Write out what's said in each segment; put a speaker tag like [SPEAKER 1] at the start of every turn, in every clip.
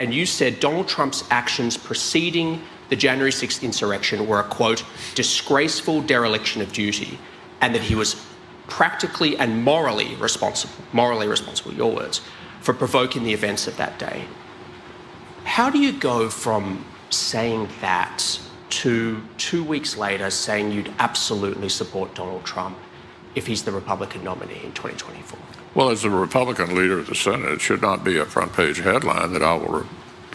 [SPEAKER 1] and you said Donald Trump's actions preceding the January 6th insurrection were a, quote, disgraceful dereliction of duty, and that he was practically and morally responsible, your words, for provoking the events of that day. How do you go from saying that to 2 weeks later saying you'd absolutely support Donald Trump if he's the Republican nominee in 2024?
[SPEAKER 2] Well, as the Republican leader of the Senate, it should not be a front-page headline that I will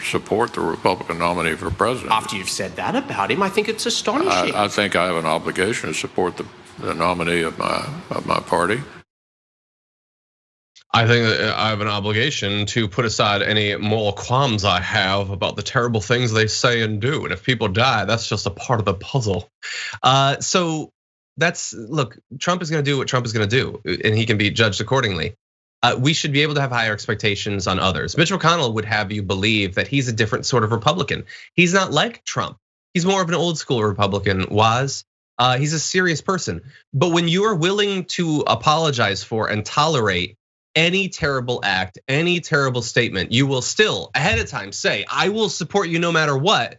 [SPEAKER 2] support the Republican nominee for president.
[SPEAKER 1] After you've said that about him, I think it's astonishing.
[SPEAKER 2] I think I have an obligation to support the nominee of my party.
[SPEAKER 3] I think that I have an obligation to put aside any moral qualms I have about the terrible things they say and do. And if people die, that's just a part of the puzzle. So look, Trump is going to do what Trump is going to do, and he can be judged accordingly. We should be able to have higher expectations on others. Mitch McConnell would have you believe that he's a different sort of Republican. He's not like Trump. He's more of an old school Republican, he's a serious person. But when you are willing to apologize for and tolerate any terrible act, any terrible statement, you will still ahead of time say, I will support you no matter what,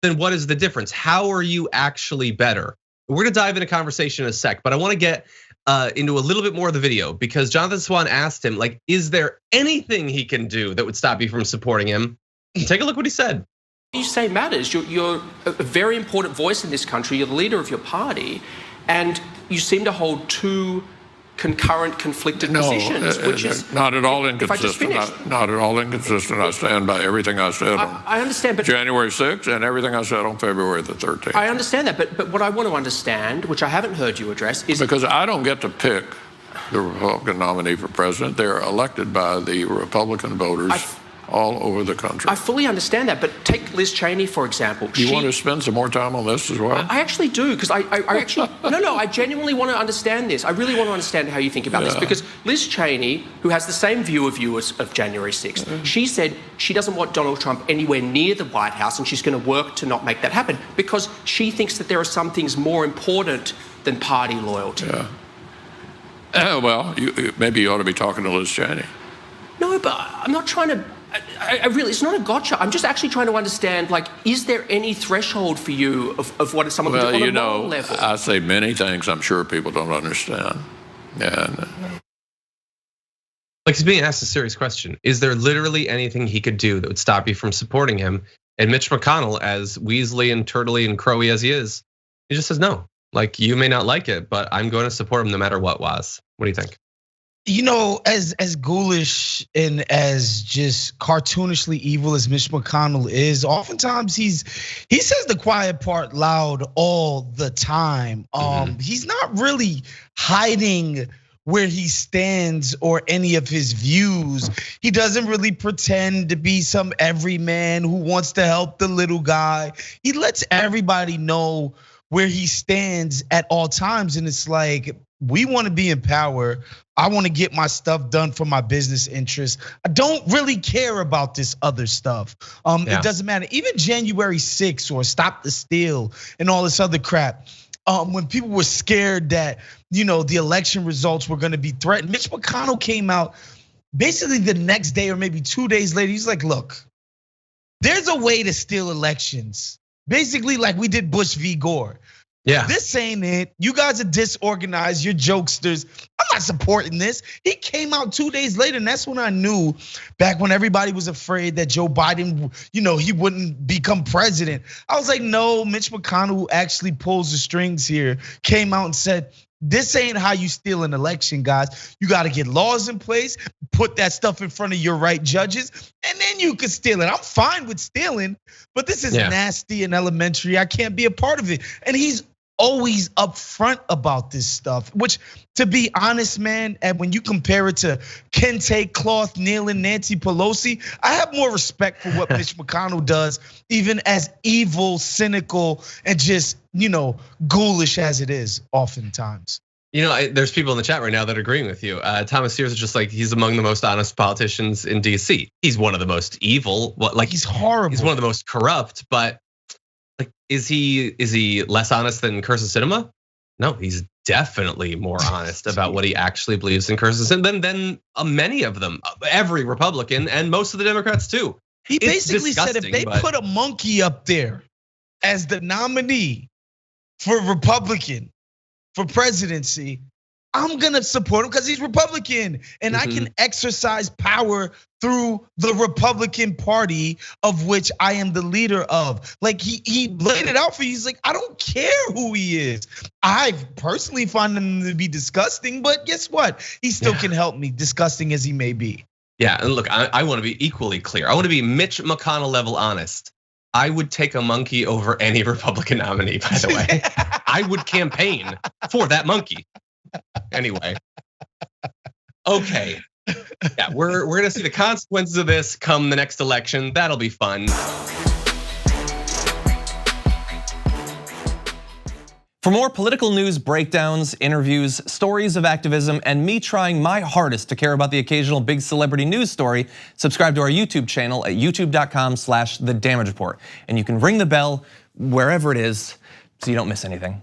[SPEAKER 3] then what is the difference? How are you actually better? We're gonna dive into conversation in a sec, but I wanna get into a little bit more of the video because Jonathan Swan asked him, like, is there anything he can do that would stop you from supporting him? Take a look what he said.
[SPEAKER 1] You say matters. You're a very important voice in this country. You're the leader of your party, and you seem to hold two concurrent, conflicted positions, which is
[SPEAKER 2] not at all inconsistent. Not at all inconsistent. I stand by everything I said
[SPEAKER 1] I understand, but
[SPEAKER 2] January 6th and everything I said on February the 13th.
[SPEAKER 1] I understand that, but what I want to understand, which I haven't heard you address, is
[SPEAKER 2] because I don't get to pick the Republican nominee for president. They're elected by the Republican voters all over the country.
[SPEAKER 1] I fully understand that, but take Liz Cheney, for example.
[SPEAKER 2] You want to spend some more time on this as well?
[SPEAKER 1] I actually do, because I actually, no, I genuinely want to understand this. I really want to understand how you think about this, because Liz Cheney, who has the same view of you as of January 6th, she said she doesn't want Donald Trump anywhere near the White House, and she's going to work to not make that happen, because she thinks that there are some things more important than party loyalty.
[SPEAKER 2] Well, maybe you ought to be talking to Liz Cheney.
[SPEAKER 1] No, but I'm not trying to. I really, it's not a gotcha. I'm just actually trying to understand, like, is there any threshold for you of what someone can do on a moral level?
[SPEAKER 2] I say many things I'm sure people don't understand. And
[SPEAKER 3] like, he's being asked a serious question. Is there literally anything he could do that would stop you from supporting him? And Mitch McConnell, as Weasley and turtley and crowy as he just says no. Like, you may not like it, but I'm going to support him no matter what. What do you think?
[SPEAKER 4] You know, as ghoulish and as just cartoonishly evil as Mitch McConnell is, oftentimes he says the quiet part loud all the time. He's not really hiding where he stands or any of his views. He doesn't really pretend to be some everyman who wants to help the little guy. He lets everybody know where he stands at all times, and it's like, we want to be in power. I want to get my stuff done for my business interests. I don't really care about this other stuff. It doesn't matter. Even January 6th or Stop the Steal and all this other crap. When people were scared that, the election results were going to be threatened, Mitch McConnell came out basically the next day or maybe 2 days later. He's like, look, there's a way to steal elections. Basically like we did Bush v. Gore.
[SPEAKER 3] Yeah.
[SPEAKER 4] This ain't it. You guys are disorganized. You're jokesters. I'm not supporting this. He came out 2 days later, and that's when I knew, back when everybody was afraid that Joe Biden, he wouldn't become president. I was like, no, Mitch McConnell, who actually pulls the strings here, came out and said, this ain't how you steal an election, guys. You got to get laws in place, put that stuff in front of your right judges, and then you can steal it. I'm fine with stealing, but this is nasty and elementary. I can't be a part of it. And he's always upfront about this stuff, which, to be honest, man, and when you compare it to Kente Cloth, Neil and Nancy Pelosi, I have more respect for what Mitch McConnell does, even as evil, cynical, and just, ghoulish as it is oftentimes.
[SPEAKER 3] There's people in the chat right now that are agreeing with you. Thomas Sears is just like, he's among the most honest politicians in DC. He's one of the most evil, he's horrible. He's one of the most corrupt, but like, is he less honest than Kyrsten Sinema? No, he's definitely more honest about what he actually believes in Kyrsten Sinema than many of them, every Republican and most of the Democrats too.
[SPEAKER 4] He basically said if they
[SPEAKER 3] but
[SPEAKER 4] put a monkey up there as the nominee for Republican for presidency, I'm gonna support him because he's Republican and I can exercise power through the Republican Party of which I am the leader of. Like he laid it out for you. He's like, I don't care who he is. I personally find him to be disgusting, but guess what? He still can help me, disgusting as he may be.
[SPEAKER 3] Yeah, and look, I want to be equally clear. I want to be Mitch McConnell level honest. I would take a monkey over any Republican nominee, by the way. I would campaign for that monkey. Anyway, okay. Yeah, we're gonna see the consequences of this come the next election. That'll be fun.
[SPEAKER 5] For more political news, breakdowns, interviews, stories of activism, and me trying my hardest to care about the occasional big celebrity news story, subscribe to our YouTube channel at youtube.com/The Damage Report. And you can ring the bell wherever it is so you don't miss anything.